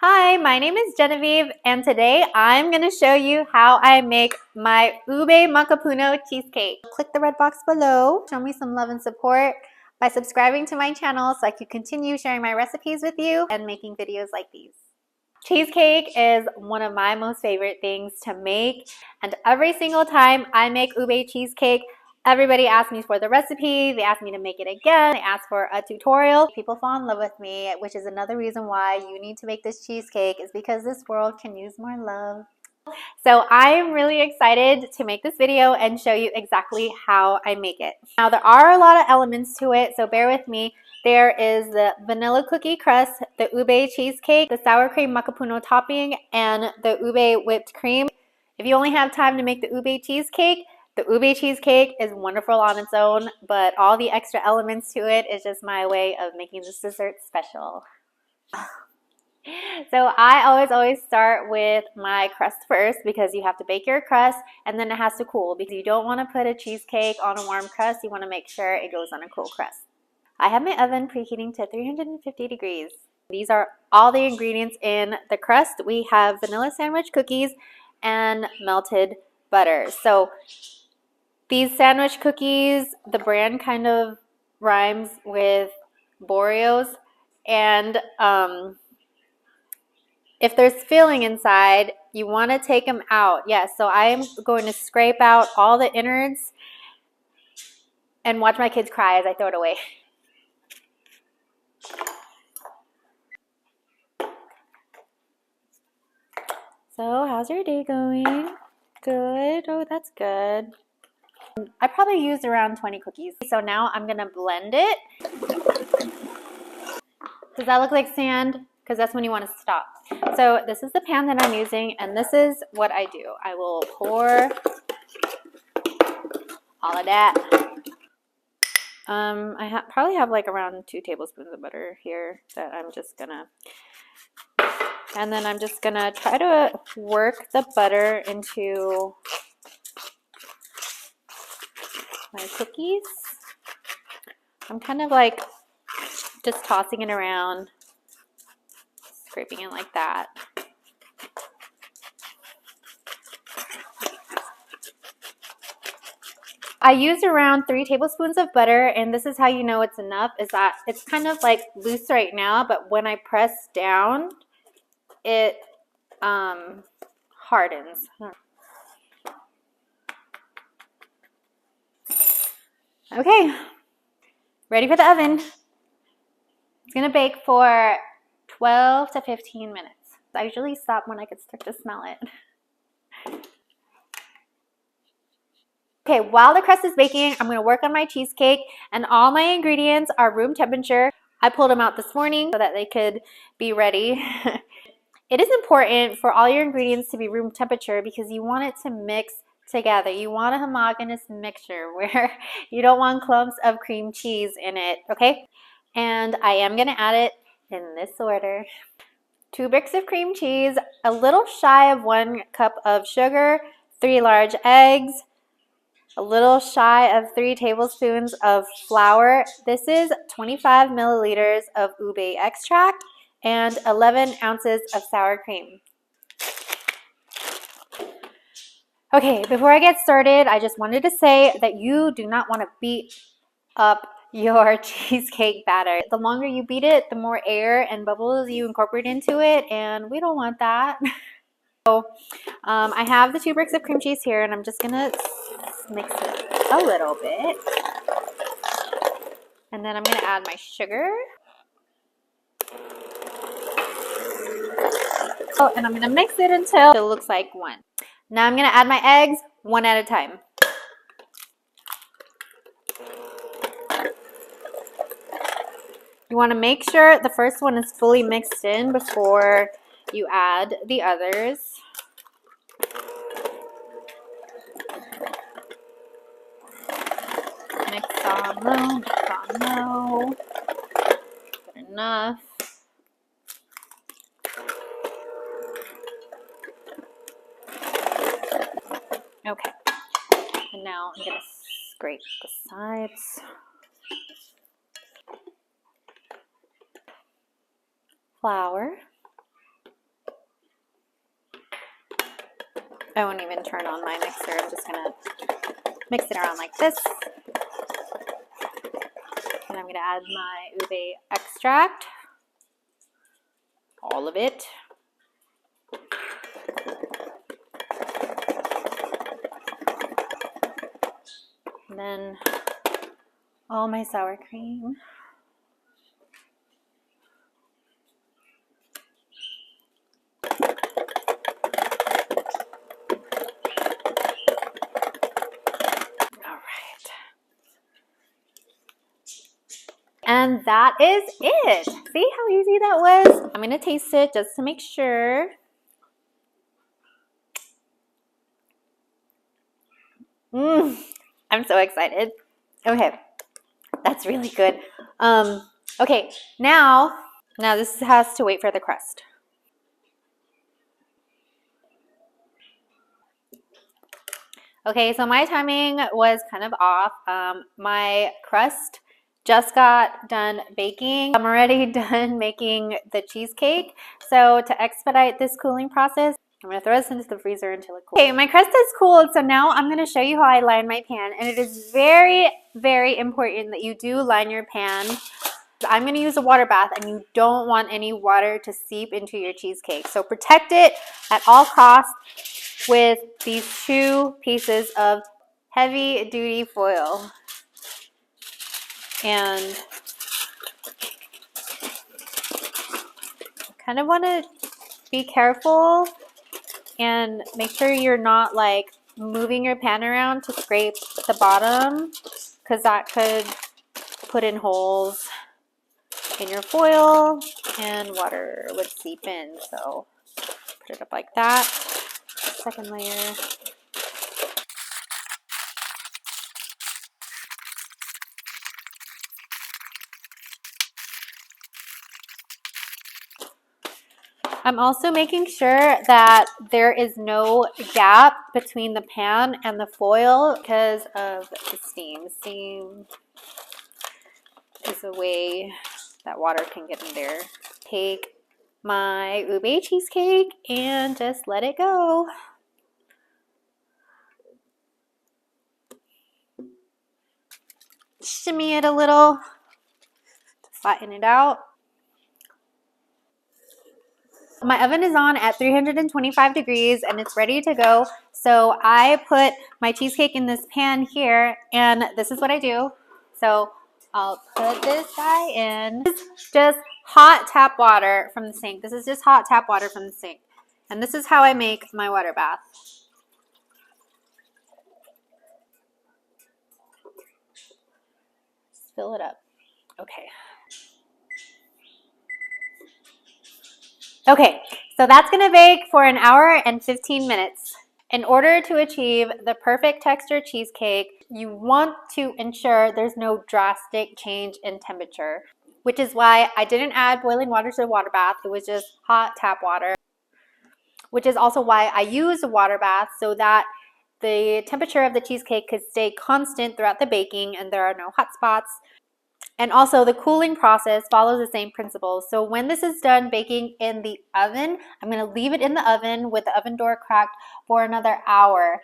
Hi, my name is Genevieve, and today I'm going to show you how I make my Ube Macapuno cheesecake. Click the red box below. Show me some love and support by subscribing to my channel so I can continue sharing my recipes with you and making videos like these. Cheesecake is one of my most favorite things to make, and every single time I make Ube cheesecake, everybody asks me for the recipe, they ask me to make it again, they ask for a tutorial. People fall in love with me, which is another reason why you need to make this cheesecake, is because this world can use more love. So I am really excited to make this video and show you exactly how I make it. Now there are a lot of elements to it, so bear with me. There is the vanilla cookie crust, the Ube cheesecake, the sour cream macapuno topping, and the Ube whipped cream. If you only have time to make the Ube cheesecake, the Ube cheesecake is wonderful on its own, but all the extra elements to it is just my way of making this dessert special. So I always start with my crust first, because you have to bake your crust and then it has to cool, because you don't want to put a cheesecake on a warm crust. You want to make sure it goes on a cool crust. I have my oven preheating to 350 degrees. These are all the ingredients in the crust. We have vanilla sandwich cookies and melted butter. So these sandwich cookies, the brand kind of rhymes with Boreos, and if there's filling inside, you want to take them out. Yes, so I'm going to scrape out all the innards and watch my kids cry as I throw it away. So how's your day going? Good. Oh, that's good. I probably used around 20 cookies. So now I'm going to blend it. Does that look like sand? Because that's when you want to stop. So this is the pan that I'm using, and this is what I do. I will pour all of that. I probably have like around 2 tablespoons of butter here that I'm just gonna, and then I'm just gonna try to work the butter into my cookies. I'm kind of like just tossing it around, scraping it like that. I used around 3 tablespoons of butter, and this is how you know it's enough, is that it's kind of like loose right now, but when I press down, it hardens. Okay, ready for the oven. It's gonna bake for 12 to 15 minutes. I usually stop when I can start to smell it. Okay, while the crust is baking, I'm gonna work on my cheesecake, and all my ingredients are room temperature. I pulled them out this morning so that they could be ready. It is important for all your ingredients to be room temperature because you want it to mix together. You want a homogeneous mixture where you don't want clumps of cream cheese in it, okay? And I am gonna add it in this order. 2 bricks of cream cheese, a little shy of 1 cup of sugar, 3 large eggs, a little shy of 3 tablespoons of flour. This is 25 milliliters of ube extract and 11 ounces of sour cream. Okay, before I get started, I just wanted to say that you do not want to beat up your cheesecake batter. The longer you beat it, the more air and bubbles you incorporate into it, and we don't want that. So I have the 2 bricks of cream cheese here, and I'm just gonna mix it a little bit. And then I'm gonna add my sugar. Oh, and I'm gonna mix it until it looks like one. Now I'm gonna add my eggs one at a time. You want to make sure the first one is fully mixed in before you add the others. Mix on low, mix on low. Good enough. Okay. And now I'm going to scrape the sides. Flour. I won't even turn on my mixer. I'm just gonna mix it around like this. And I'm gonna add my ube extract, all of it. And then all my sour cream. And that is it. See how easy that was? I'm gonna taste it just to make sure. I'm so excited. Okay, that's really good. Okay, now this has to wait for the crust. Okay, so my timing was kind of off. My crust just got done baking. I'm already done making the cheesecake. So to expedite this cooling process, I'm gonna throw this into the freezer until it cools. Okay, my crust is cooled, so now I'm gonna show you how I line my pan. And it is very, very important that you do line your pan. I'm gonna use a water bath, and you don't want any water to seep into your cheesecake. So protect it at all costs with these 2 pieces of heavy duty foil. And kind of want to be careful and make sure you're not like moving your pan around to scrape the bottom, because that could put in holes in your foil and water would seep in. So put it up like that. Second layer. I'm also making sure that there is no gap between the pan and the foil because of the steam. Steam is a way that water can get in there. Take my ube cheesecake and just let it go. Shimmy it a little to flatten it out. My oven is on at 325 degrees and it's ready to go. So I put my cheesecake in this pan here, and this is what I do. So I'll put this guy in. This is just hot tap water from the sink. This is just hot tap water from the sink. And this is how I make my water bath. Just fill it up. Okay. Okay, so that's gonna bake for 1 hour and 15 minutes. In order to achieve the perfect texture cheesecake, you want to ensure there's no drastic change in temperature, which is why I didn't add boiling water to the water bath. It was just hot tap water, which is also why I use a water bath, so that the temperature of the cheesecake could stay constant throughout the baking and there are no hot spots. And also the cooling process follows the same principles. So when this is done baking in the oven, I'm gonna leave it in the oven with the oven door cracked for another hour.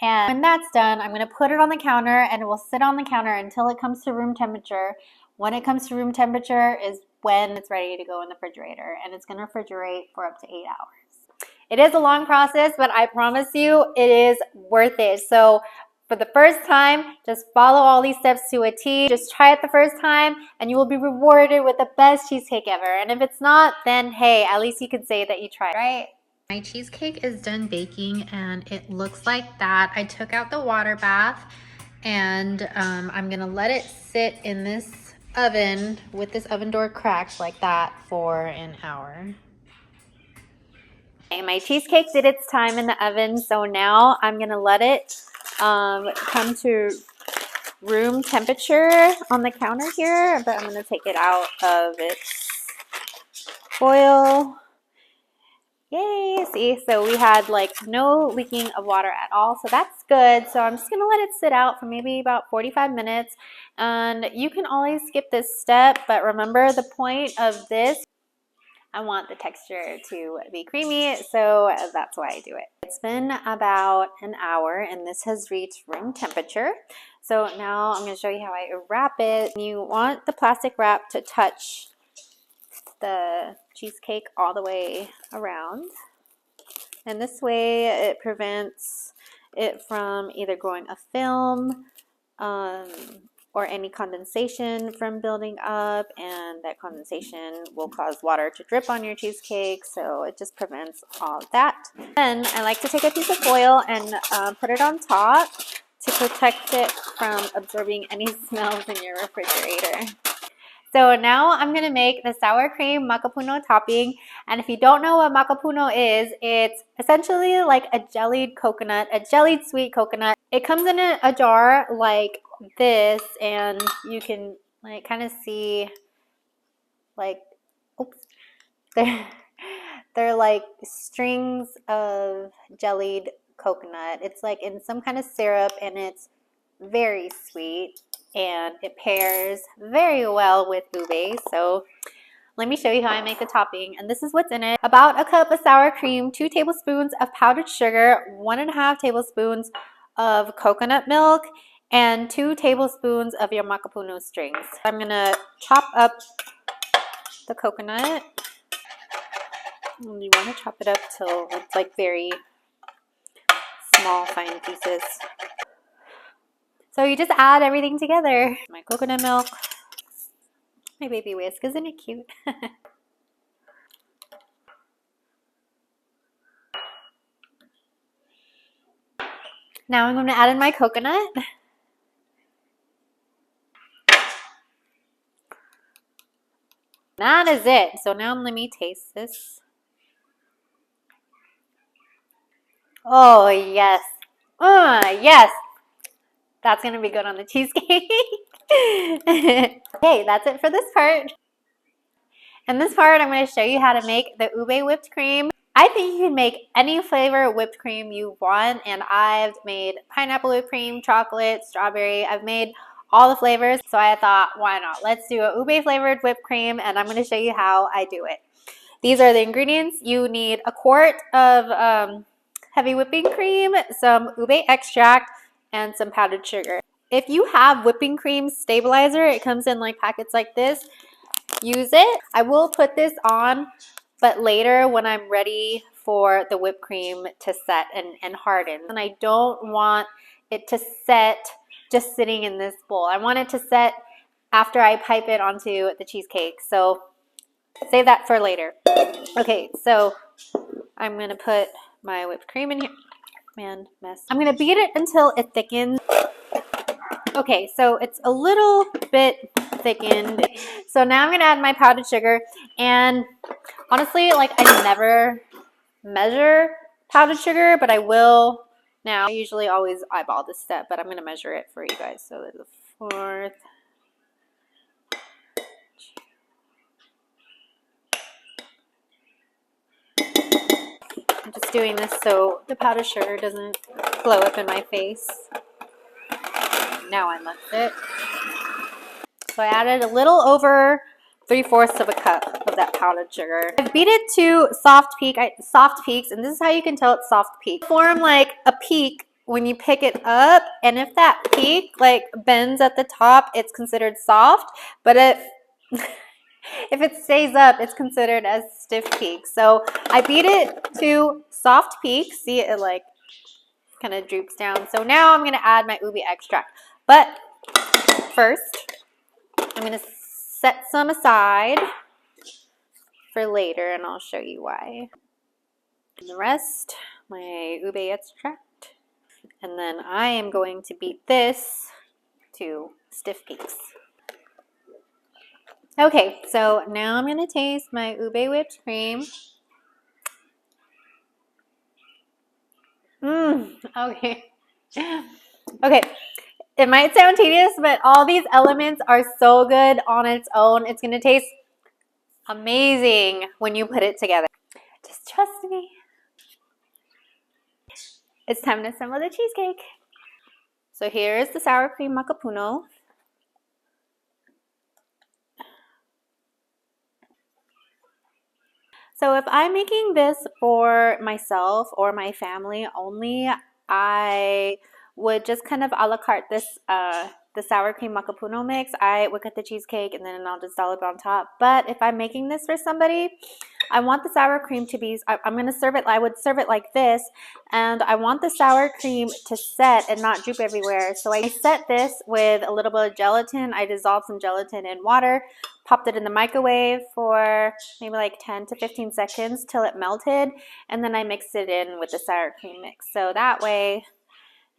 And when that's done, I'm gonna put it on the counter and it will sit on the counter until it comes to room temperature. When it comes to room temperature is when it's ready to go in the refrigerator, and it's gonna refrigerate for up to 8 hours. It is a long process, but I promise you it is worth it. So for the first time, just follow all these steps to a T. Just try it the first time and you will be rewarded with the best cheesecake ever. And if it's not, then hey, at least you can say that you tried, right? My cheesecake is done baking and it looks like that. I took out the water bath and I'm gonna let it sit in this oven with this oven door cracked like that for 1 hour. Okay, my cheesecake did its time in the oven, so now I'm gonna let it come to room temperature on the counter here, but I'm gonna take it out of its foil. Yay, see, so we had like no leaking of water at all, so that's good. So I'm just gonna let it sit out for maybe about 45 minutes, and you can always skip this step, but remember the point of this. I want the texture to be creamy, so that's why I do it. It's been about an hour and this has reached room temperature. So now I'm going to show you how I wrap it. You want the plastic wrap to touch the cheesecake all the way around. And this way it prevents it from either growing a film or any condensation from building up, and that condensation will cause water to drip on your cheesecake, so it just prevents all of that. Then I like to take a piece of foil and put it on top to protect it from absorbing any smells in your refrigerator. So now I'm going to make the sour cream macapuno topping. And if you don't know what macapuno is, it's essentially like a jellied coconut, a jellied sweet coconut. It comes in a jar like this, and you can like kind of see like, oops, they're like strings of jellied coconut. It's like in some kind of syrup, and it's very sweet. And it pairs very well with ube. So let me show you how I make the topping. And this is what's in it. About a cup of sour cream, 2 tablespoons of powdered sugar, 1.5 tablespoons of coconut milk, and 2 tablespoons of your macapuno strings. I'm gonna chop up the coconut. And you want to chop it up till it's like very small, fine pieces. So you just add everything together. My coconut milk, my baby whisk, isn't it cute? Now I'm going to add in my coconut. That is it. So now let me taste this. Oh, yes. Yes. That's going to be good on the cheesecake. Okay, that's it for this part. In this part, I'm going to show you how to make the ube whipped cream. I think you can make any flavor whipped cream you want, and I've made pineapple whipped cream, chocolate, strawberry. I've made all the flavors, so I thought, why not? Let's do a ube flavored whipped cream, and I'm going to show you how I do it. These are the ingredients. You need a quart of heavy whipping cream, some ube extract, and some powdered sugar. If you have whipping cream stabilizer, it comes in like packets like this, use it. I will put this on, but later when I'm ready for the whipped cream to set and harden. And I don't want it to set just sitting in this bowl. I want it to set after I pipe it onto the cheesecake. So save that for later. Okay, so I'm going to put my whipped cream in here. Man, mess. I'm going to beat it until it thickens. Okay, so it's a little bit thickened. So now I'm going to add my powdered sugar. And honestly, like I never measure powdered sugar, but I will now. I usually always eyeball this step, but I'm going to measure it for you guys. So there's a 1/4. I'm just doing this so the powdered sugar doesn't blow up in my face. Now I mixed it. So I added a little over 3/4 of a cup of that powdered sugar. I beat it to soft peaks, and this is how you can tell it's soft peak. Form like a peak when you pick it up, and if that peak like bends at the top, it's considered soft. But if it stays up, it's considered as stiff peak. So I beat it to soft peak. See, it like kind of droops down. So now I'm gonna add my ube extract. But first, I'm gonna set some aside for later, and I'll show you why. And the rest, my ube extract. And then I am going to beat this to stiff peaks. Okay, so now I'm going to taste my ube whipped cream. Okay. Okay, it might sound tedious, but all these elements are so good on its own. It's going to taste amazing when you put it together. Just trust me. It's time to assemble the cheesecake. So here's the sour cream macapuno. So if I'm making this for myself or my family only, I would just kind of a la carte this the sour cream macapuno mix. I would cut the cheesecake and then I'll just dollop it on top. But if I'm making this for somebody, I want the sour cream to be, I'm going to serve it, I would serve it like this, and I want the sour cream to set and not droop everywhere. So I set this with a little bit of gelatin. I dissolved some gelatin in water, popped it in the microwave for maybe like 10 to 15 seconds till it melted, and then I mixed it in with the sour cream mix. So that way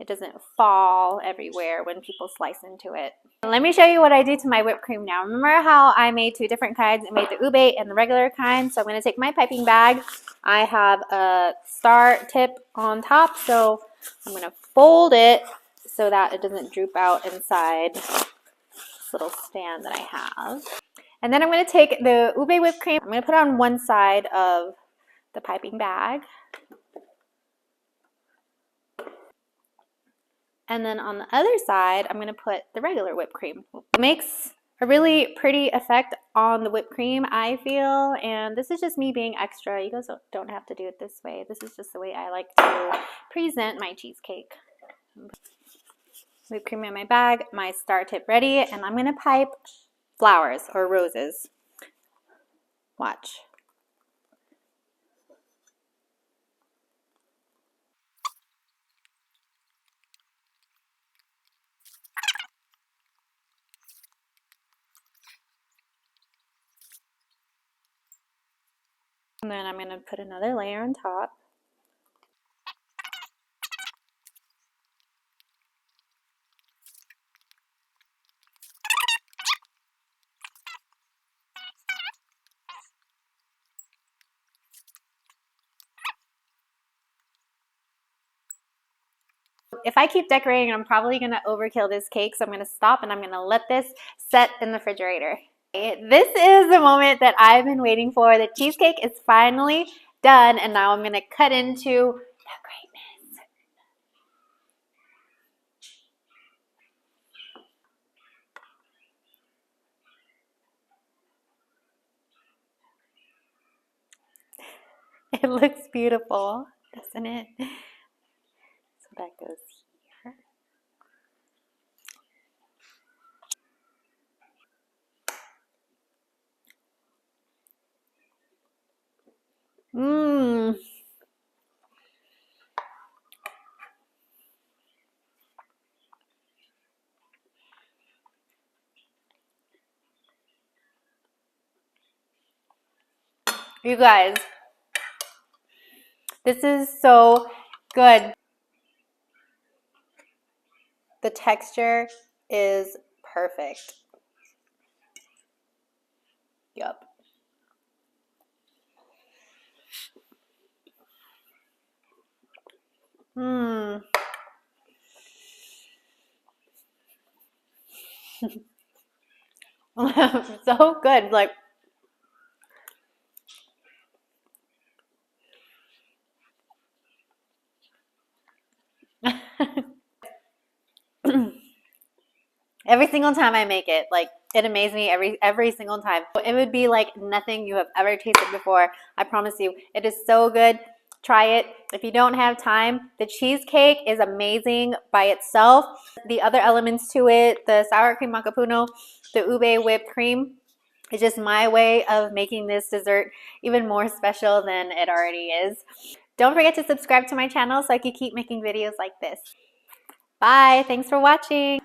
it doesn't fall everywhere when people slice into it. Let me show you what I do to my whipped cream now. Remember how I made two different kinds? I made the ube and the regular kind. So I'm going to take my piping bag. I have a star tip on top, so I'm going to fold it so that it doesn't droop out inside this little stand that I have. And then I'm going to take the ube whipped cream. I'm going to put it on one side of the piping bag. And then on the other side, I'm going to put the regular whipped cream. It makes a really pretty effect on the whipped cream, I feel. And this is just me being extra. You guys don't have to do it this way. This is just the way I like to present my cheesecake. Whipped cream in my bag, my star tip ready, and I'm going to pipe flowers or roses. Watch. And then I'm going to put another layer on top. If I keep decorating, I'm probably going to overkill this cake, so I'm going to stop and I'm going to let this set in the refrigerator. This is the moment that I've been waiting for. The cheesecake is finally done, and now I'm going to cut into the greatness. It looks beautiful, doesn't it? So that goes here. Mmm. You guys, this is so good. The texture is perfect. Yup. Mmm. So good. Like, every single time I make it, like, it amazes me every single time. It would be like nothing you have ever tasted before. I promise you, it is so good. Try it. If you don't have time, the cheesecake is amazing by itself. The other elements to it, the sour cream macapuno, the ube whipped cream, is just my way of making this dessert even more special than it already is. Don't forget to subscribe to my channel so I can keep making videos like this. Bye. Thanks for watching.